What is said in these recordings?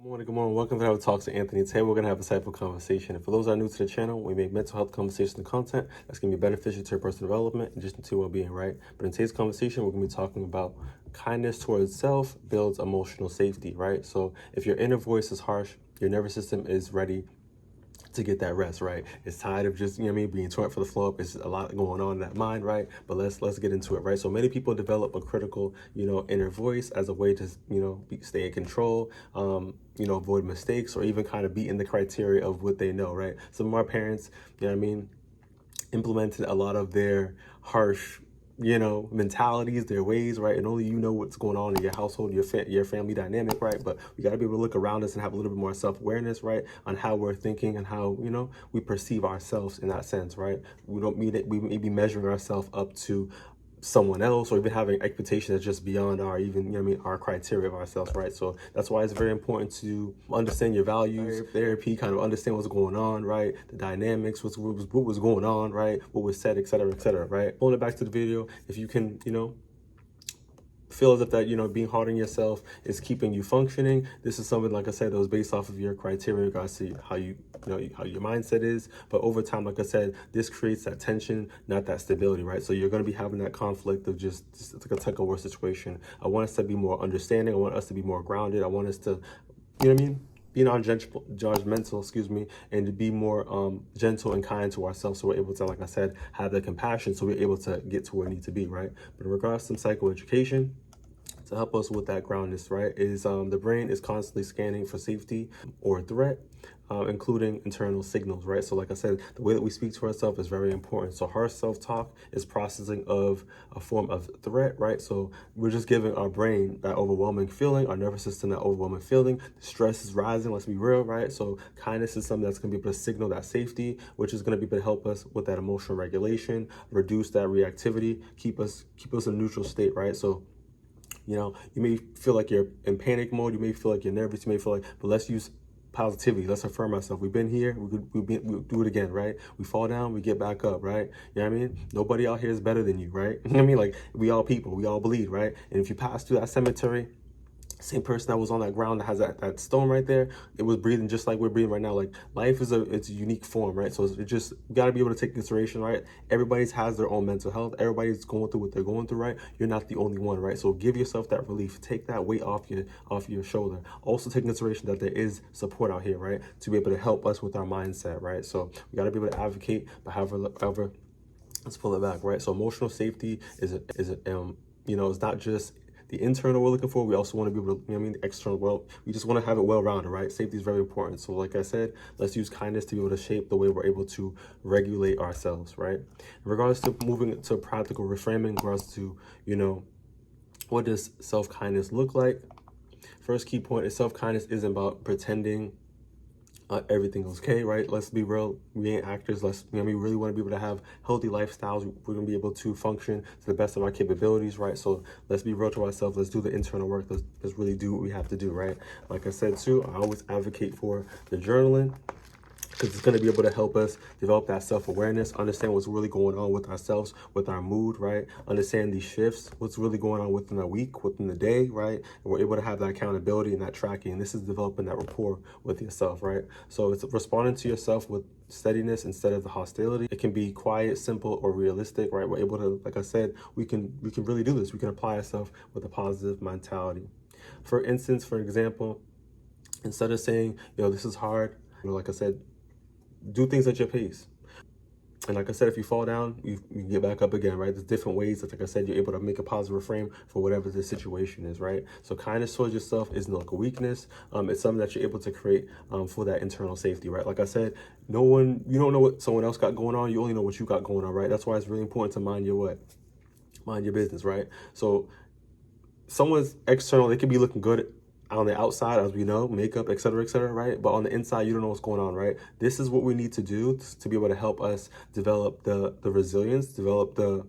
Good morning. Welcome to Have a Talks to Anthony. Today we're going to have a insightful conversation. And for those that are new to the channel, we make mental health conversations and content that's going to be beneficial to your personal development and just to your well-being, right? But in today's conversation, we're going to be talking about kindness towards self builds emotional safety, right? So if your inner voice is harsh, your nervous system is ready to get that rest, right? It's tired of just, being torn for the floor up. It's a lot going on in that mind, right? But let's get into it, right? So many people develop a critical, inner voice as a way to, stay in control, avoid mistakes, or even kind of be in the criteria of what they know, right? Some of our parents, implemented a lot of their harsh mentalities, their ways, right? And only you know what's going on in your household, your family dynamic, right? But we got to be able to look around us and have a little bit more self-awareness, right? On how we're thinking and how, we perceive ourselves in that sense, right? We don't mean it, we may be measuring ourselves up to someone else, or even having expectations that's just beyond our our criteria of ourselves, right? So that's why it's very important to understand your values, therapy, kind of understand what's going on, right? The dynamics, what was going on, right? What was said, et cetera, right? Pulling it back to the video, if you can, feel as if that being hard on yourself is keeping you functioning, this is something, like I said, that was based off of your criteria in regards to how how your mindset is. But over time, like I said, this creates that tension, not that stability, right? So you're going to be having that conflict of just it's like a tug of war situation. I want us to be more understanding. I want us to be more grounded. I want us to, be non-judgmental, and to be more gentle and kind to ourselves, so we're able to, like I said, have the compassion, so we're able to get to where we need to be, right? But in regards to psychoeducation, to help us with that groundness, right, is the brain is constantly scanning for safety or threat, including internal signals, right? So like I said, the way that we speak to ourselves is very important. So harsh self-talk is processing of a form of threat, right? So we're just giving our brain that overwhelming feeling, our nervous system that overwhelming feeling. The stress is rising, let's be real, right? So kindness is something that's going to be able to signal that safety, which is going to be able to help us with that emotional regulation, reduce that reactivity, keep us in a neutral state, right? So you may feel like you're in panic mode. You may feel like you're nervous. You may feel like, but let's use positivity. Let's affirm ourselves. We've been here. We'll do it again, right? We fall down, we get back up, right? You know what I mean? Nobody out here is better than you, right? You know what I mean? Like, we all people. We all bleed, right? And if you pass through that cemetery, same person that was on that ground that has that stone right there, it was breathing just like we're breathing right now. Like, life is it's a unique form, right? So it's just, you got to be able to take consideration, right? Everybody's has their own mental health. Everybody's going through what they're going through, right? You're not the only one, right? So give yourself that relief. Take that weight off your shoulder. Also take consideration that there is support out here, right? To be able to help us with our mindset, right? So we got to be able to advocate, but however, let's pull it back, right? So emotional safety is it's not just the internal we're looking for. We also want to be able to, the external, we just want to have it well-rounded, right? Safety is very important. So like I said, let's use kindness to be able to shape the way we're able to regulate ourselves, right? In regards to moving to practical reframing, in regards to, what does self-kindness look like? First key point is self-kindness isn't about pretending everything's okay, right? Let's be real. We ain't actors. We really want to be able to have healthy lifestyles. We're going to be able to function to the best of our capabilities, right? So let's be real to ourselves. Let's do the internal work. Let's really do what we have to do, right? Like I said, too, I always advocate for the journaling, because it's going to be able to help us develop that self-awareness, understand what's really going on with ourselves, with our mood, right? Understand these shifts, what's really going on within our week, within the day, right? And we're able to have that accountability and that tracking. And this is developing that rapport with yourself, right? So it's responding to yourself with steadiness instead of the hostility. It can be quiet, simple, or realistic, right? We're able to, like I said, we can really do this. We can apply ourselves with a positive mentality. For instance, for example, instead of saying, this is hard, like I said, do things at your pace. And like I said, if you fall down, you get back up again, right? There's different ways that, like I said, you're able to make a positive reframe for whatever the situation is, right? So kindness towards yourself isn't like a weakness. It's something that you're able to create for that internal safety, right? Like I said, you don't know what someone else got going on. You only know what you got going on, right? That's why it's really important to mind your business, right? So someone's external, they could be looking good on the outside, as we know, makeup, et cetera, right? But on the inside, you don't know what's going on, right? This is what we need to do to be able to help us develop the resilience, develop the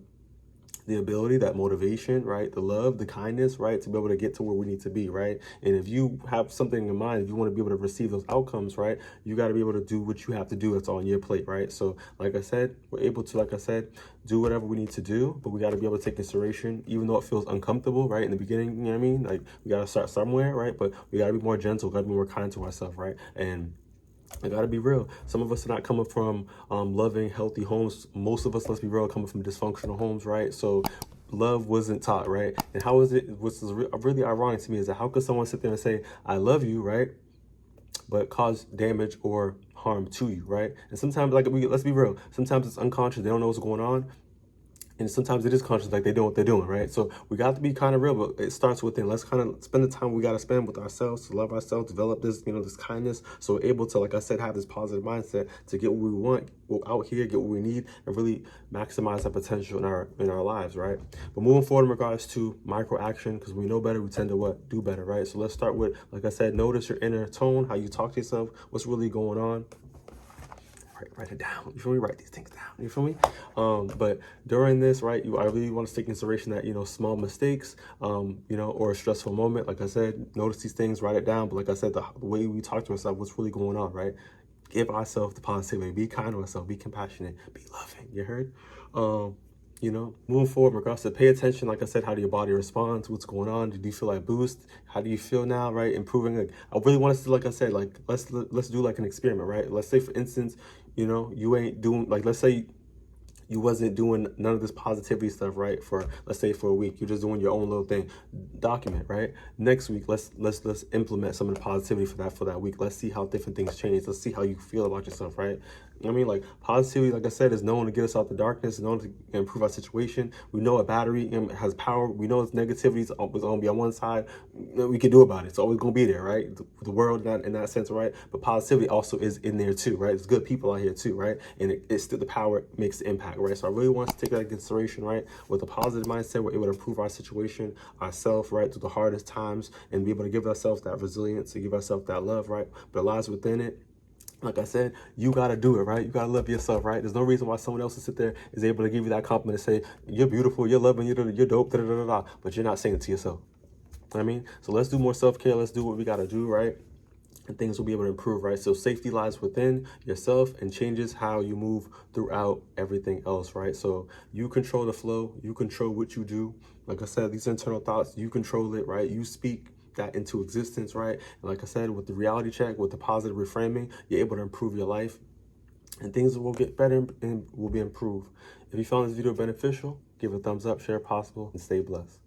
the ability, that motivation, right? The love, the kindness, right? To be able to get to where we need to be, right? And if you have something in mind, if you want to be able to receive those outcomes, right? You got to be able to do what you have to do. That's on your plate, right? So like I said, we're able to, like I said, do whatever we need to do, but we got to be able to take consideration, even though it feels uncomfortable, right? In the beginning, you know what I mean? Like we got to start somewhere, right? But we got to be more gentle, got to be more kind to ourselves, right? And I gotta be real. Some of us are not coming from loving, healthy homes. Most of us, let's be real, coming from dysfunctional homes, right? So love wasn't taught, right? And how is it, what's really ironic to me is that how could someone sit there and say, I love you, right? But cause damage or harm to you, right? And sometimes, like, let's be real, sometimes it's unconscious. They don't know what's going on. And sometimes it is conscious, like they know what they're doing, right? So we got to be kind of real, but it starts within. Let's kind of spend the time we got to spend with ourselves to love ourselves, develop this, this kindness. So we're able to, like I said, have this positive mindset to get what we want, go out here, get what we need, and really maximize our potential in our lives, right? But moving forward in regards to micro action, because we know better, we tend to do better, right? So let's start with, like I said, notice your inner tone, how you talk to yourself, what's really going on. Write it down. You feel me? Write these things down. You feel me? But during this, right, I really want to take consideration that, small mistakes, or a stressful moment. Like I said, notice these things, write it down. But like I said, the way we talk to ourselves, what's really going on, right? Give ourselves the positivity. Be kind to ourselves. Be compassionate. Be loving. You heard? Moving forward in regards to pay attention, like I said, how do your body responds? What's going on? Did you feel like boost? How do you feel now, right? Improving. Like, I really want us to, like I said, like let's do like an experiment, right? Let's say, for instance, you ain't doing, like, let's say you wasn't doing none of this positivity stuff, right? For, let's say, for a week, you're just doing your own little thing. Document, right? Next week, let's implement some of the positivity for that week. Let's see how different things change. Let's see how you feel about yourself, right? I mean, like, positivity, like I said, is known to get us out the darkness, is known to improve our situation. We know a battery has power. We know its negativity is going to be on one side. We can do about it. It's always going to be there, right? The world, in that sense, right? But positivity also is in there too, right? There's good people out here too, right? And it's still, the power makes the impact, right? So I really want to take that into consideration, right? With a positive mindset, we're able to improve our situation, ourselves, right, through the hardest times, and be able to give ourselves that resilience, to give ourselves that love, right? But it lies within it. Like I said, you got to do it, right? You got to love yourself, right? There's no reason why someone else to sit there is able to give you that compliment and say, you're beautiful, you're loving, you're dope, but you're not saying it to yourself. You know what I mean? So let's do more self-care. Let's do what we got to do, right? And things will be able to improve, right? So safety lies within yourself and changes how you move throughout everything else, right? So you control the flow. You control what you do. Like I said, these internal thoughts, you control it, right? You speak that into existence, right? And like I said, with the reality check, with the positive reframing, you're able to improve your life, and things will get better and will be improved. If you found this video beneficial, give it a thumbs up, share it possible, and stay blessed.